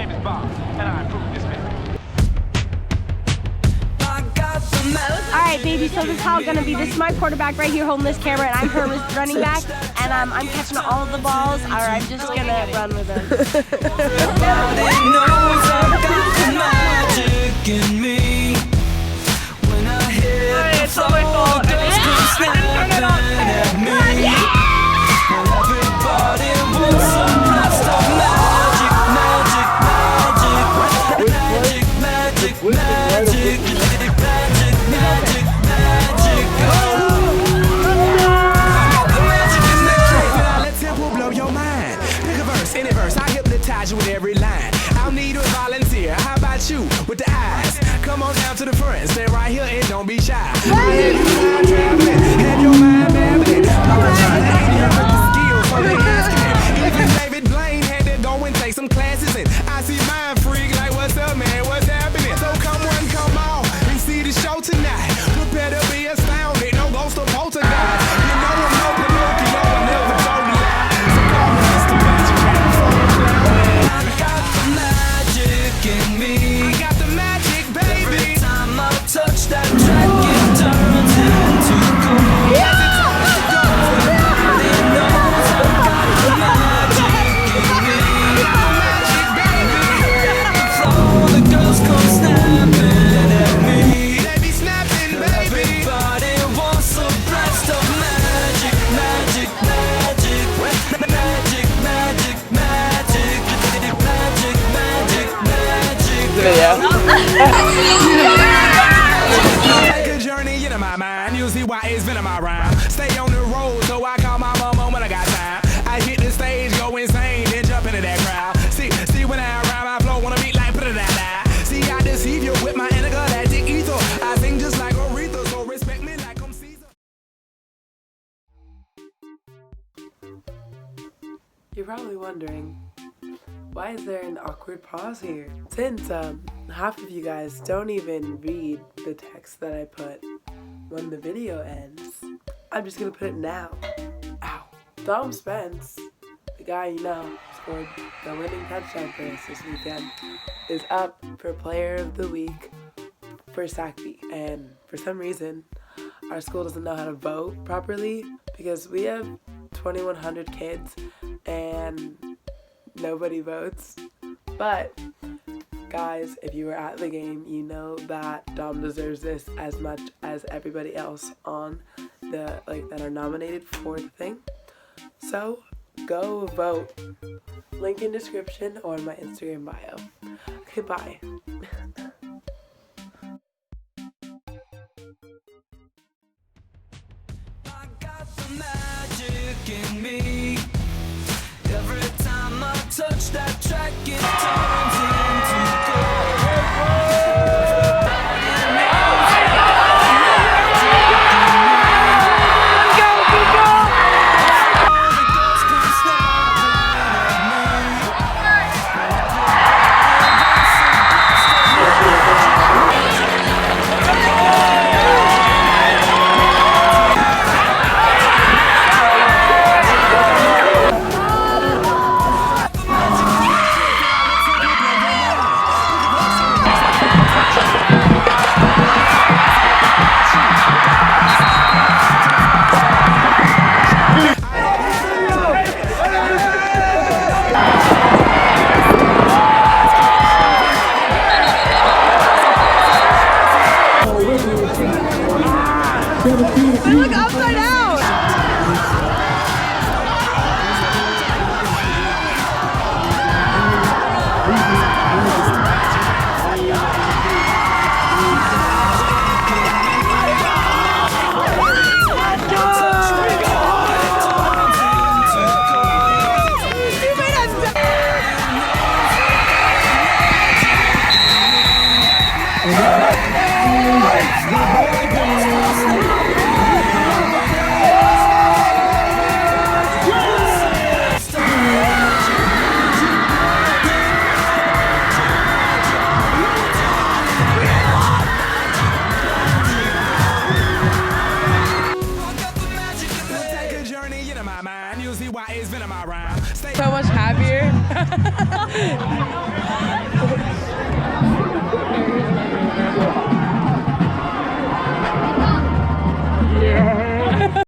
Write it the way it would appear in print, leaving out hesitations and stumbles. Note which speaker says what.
Speaker 1: name is Bob, and I approve this message.
Speaker 2: Alright, baby, so this is how it's gonna be. This is my quarterback right here holding this camera, and I'm her running back, and I'm catching all of the balls, or I'm just gonna run with them.
Speaker 3: Everybody knows I've got the magic in me. When I hit the floor, girls come snapping at me. Everybody wants some blast of magic, magic, magic, magic, magic, magic, magic, magic, magic, magic.
Speaker 4: Let tempo blow your mind. Pick a verse, any verse, I hypnotize you with every line. I'll need a volunteer. How about you with the eyes? Come on down to the front, stay right here and don't be shy. I have your mind traveling, have your mind babbling. Skills for the asking. Even David Blaine had to go and take some classes, and I see mind freak like, what's up, man? What's happening? So come on, come on, and see the show tonight. Prepare to be astounded, no ghost or poltergeist. You know I'm no Pinocchio, I never told a lie. So call me Mr. Magic,
Speaker 3: I got the magic in me.
Speaker 4: I got the magic, baby.
Speaker 3: Every time I touch that track, it turns into gold. Everybody knows I got the magic in me. All the girls come snapping at me.
Speaker 4: They be snapping, baby.
Speaker 3: Everybody wants a blast of magic, magic, magic, magic, magic, magic, magic, magic, magic.
Speaker 4: Take a journey into my mind. You'll see why it's been in my rhyme. Stay on the road, so I call my mama when I got time. I hit the stage, go insane, then jump into that crowd. See when I rhyme, I flow, wanna beat like da-da-da. See, I deceive you with my intergalactic ether. I sing just like Aretha, so respect me like I'm Caesar.
Speaker 5: You're probably wondering, why is there an awkward pause here? Since half of you guys don't even read the text that I put when the video ends, I'm just gonna put it now. Ow. Dom Spence, the guy you know scored the winning touchdown for us this weekend, is up for Player of the Week for SACB. And for some reason, our school doesn't know how to vote properly because we have 2,100 kids and nobody votes. But guys, if you were at the game, you know that Dom deserves this as much as everybody else on the that are nominated for the thing. So go vote. Link in description or in my Instagram bio. Okay, bye.
Speaker 3: I got the magic in me. Every time I touch that track, it turns into gold.
Speaker 2: Look upside down!